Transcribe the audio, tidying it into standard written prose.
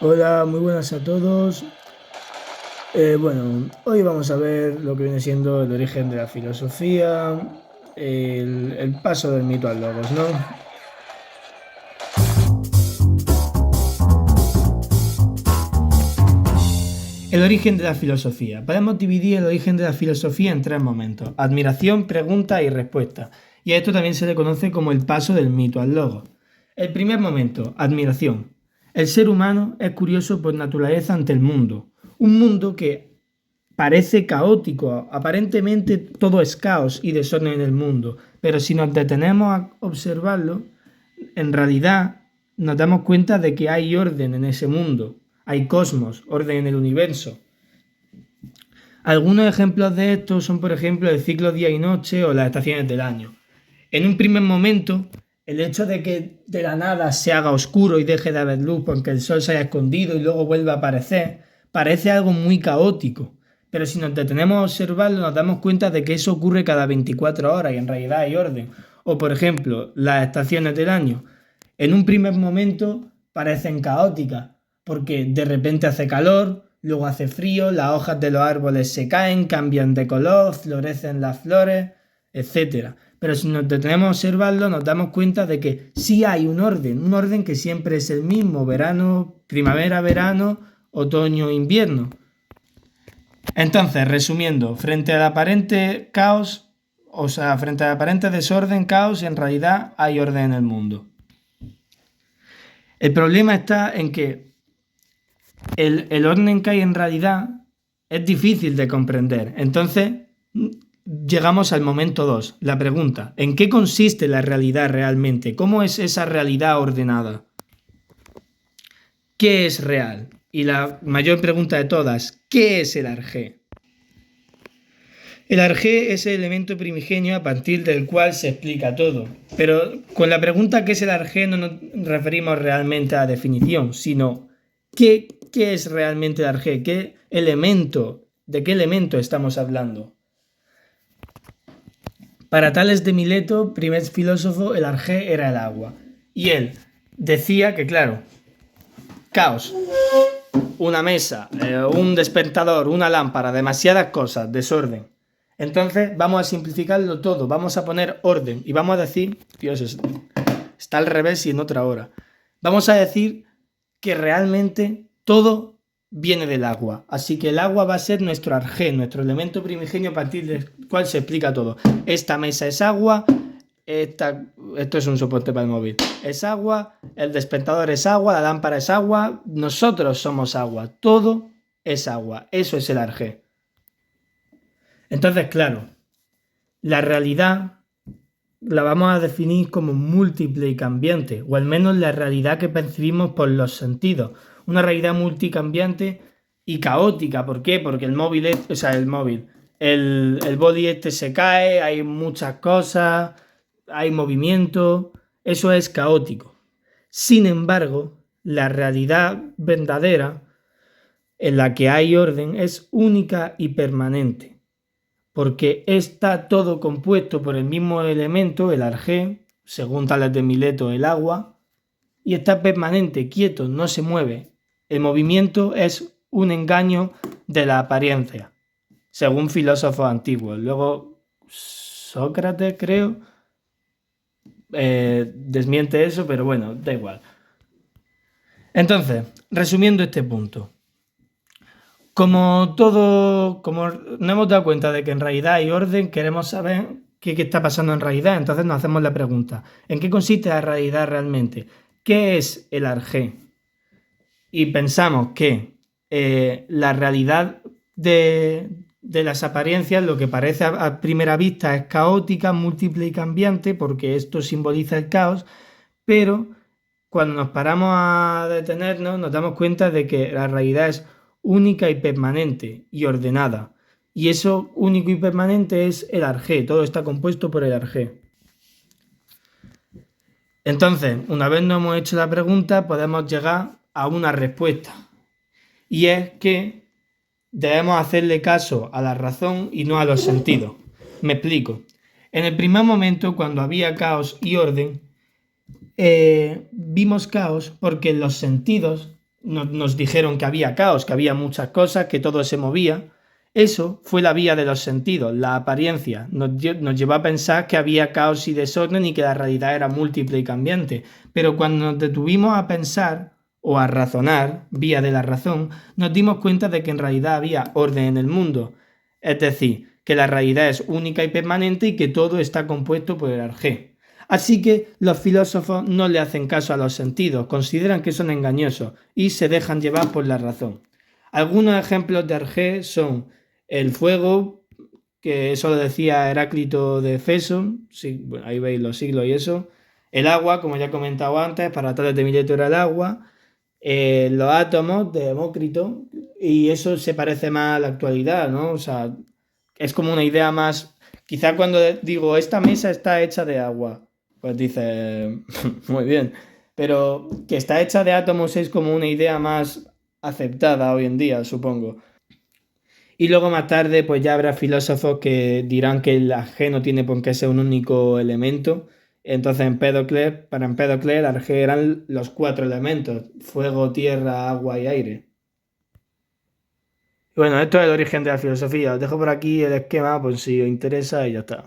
Hola, muy buenas a todos. Hoy vamos a ver lo que viene siendo el origen de la filosofía, el paso del mito al logos, ¿no? El origen de la filosofía. Podemos dividir el origen de la filosofía en tres momentos: admiración, pregunta y respuesta. Y a esto también se le conoce como el paso del mito al logos. El primer momento, admiración. El ser humano es curioso por naturaleza ante el mundo. Un mundo que parece caótico, aparentemente todo es caos y desorden en el mundo, pero si nos detenemos a observarlo, en realidad nos damos cuenta de que hay orden en ese mundo, hay cosmos, orden en el universo. Algunos ejemplos de esto son, por ejemplo, el ciclo día y noche o las estaciones del año. En un primer momento, el hecho de que de la nada se haga oscuro y deje de haber luz porque el sol se haya escondido y luego vuelva a aparecer, parece algo muy caótico. Pero si nos detenemos a observarlo, nos damos cuenta de que eso ocurre cada 24 horas y en realidad hay orden. O, por ejemplo, las estaciones del año. En un primer momento parecen caóticas, porque de repente hace calor, luego hace frío, las hojas de los árboles se caen, cambian de color, florecen las flores, etcétera. Pero si nos detenemos a observarlo, nos damos cuenta de que sí hay un orden que siempre es el mismo: verano, primavera, verano, otoño, invierno. Entonces, resumiendo, frente al aparente caos, frente al aparente desorden, caos, en realidad hay orden en el mundo. El problema está en que el orden que hay en realidad es difícil de comprender. Entonces, llegamos al momento 2, la pregunta: ¿en qué consiste la realidad realmente? ¿Cómo es esa realidad ordenada? ¿Qué es real? Y la mayor pregunta de todas: ¿qué es el arjé? El arjé es el elemento primigenio a partir del cual se explica todo. Pero con la pregunta ¿qué es el arjé? No nos referimos realmente a la definición, sino ¿qué es realmente el arjé? ¿De qué elemento estamos hablando? Para Tales de Mileto, primer filósofo, el arjé era el agua. Y él decía que, claro, caos, una mesa, un despertador, una lámpara, demasiadas cosas, desorden. Entonces vamos a simplificarlo todo, vamos a poner orden y vamos a decir, Dios, está al revés y en otra hora. Vamos a decir que realmente todo viene del agua. Así que el agua va a ser nuestro arjé, nuestro elemento primigenio a partir del cual se explica todo. Esta mesa es agua, esto es un soporte para el móvil, es agua, el despertador es agua, la lámpara es agua, nosotros somos agua, todo es agua, eso es el arjé. Entonces, claro, la realidad la vamos a definir como múltiple y cambiante, o al menos la realidad que percibimos por los sentidos. Una realidad multicambiante y caótica. ¿Por qué? Porque el boli se cae, hay muchas cosas, hay movimiento, eso es caótico. Sin embargo, la realidad verdadera, en la que hay orden, es única y permanente, porque está todo compuesto por el mismo elemento, el arjé, según Tales de Mileto, el agua, y está permanente, quieto, no se mueve. El movimiento es un engaño de la apariencia, según filósofos antiguos. Luego Sócrates, creo, desmiente eso, pero bueno, da igual. Entonces, resumiendo este punto, como nos hemos dado cuenta de que en realidad hay orden, queremos saber qué está pasando en realidad. Entonces nos hacemos la pregunta: ¿en qué consiste la realidad realmente? ¿Qué es el arjé? Y pensamos que la realidad de las apariencias, lo que parece a primera vista, es caótica, múltiple y cambiante, porque esto simboliza el caos, pero cuando nos paramos a detenernos nos damos cuenta de que la realidad es única y permanente y ordenada. Y eso único y permanente es el arjé, todo está compuesto por el arjé. Entonces, una vez nos hemos hecho la pregunta, podemos llegar a una respuesta. Y es que debemos hacerle caso a la razón y no a los sentidos. Me explico. En el primer momento, cuando había caos y orden, vimos caos porque los sentidos nos dijeron que había caos, que había muchas cosas, que todo se movía. Eso fue la vía de los sentidos, la apariencia. Nos llevó a pensar que había caos y desorden y que la realidad era múltiple y cambiante. Pero cuando nos detuvimos a pensar o a razonar, vía de la razón, nos dimos cuenta de que en realidad había orden en el mundo. Es decir, que la realidad es única y permanente y que todo está compuesto por el arjé. Así que los filósofos no le hacen caso a los sentidos, consideran que son engañosos y se dejan llevar por la razón. Algunos ejemplos de arjé son el fuego, que eso lo decía Heráclito de Éfeso, sí, bueno, ahí veis los siglos y eso. El agua, como ya he comentado antes, para Tales de Mileto era el agua. Los átomos de Demócrito, y eso se parece más a la actualidad, ¿no? O sea, es como una idea más. Quizá cuando digo, esta mesa está hecha de agua, pues dices, muy bien. Pero que está hecha de átomos es como una idea más aceptada hoy en día, supongo. Y luego más tarde, pues ya habrá filósofos que dirán que el Arjé no tiene por qué ser un único elemento. Entonces, para Empédocles, el Arjé eran los 4 elementos: fuego, tierra, agua y aire. Bueno, esto es el origen de la filosofía. Os dejo por aquí el esquema por si os interesa y ya está.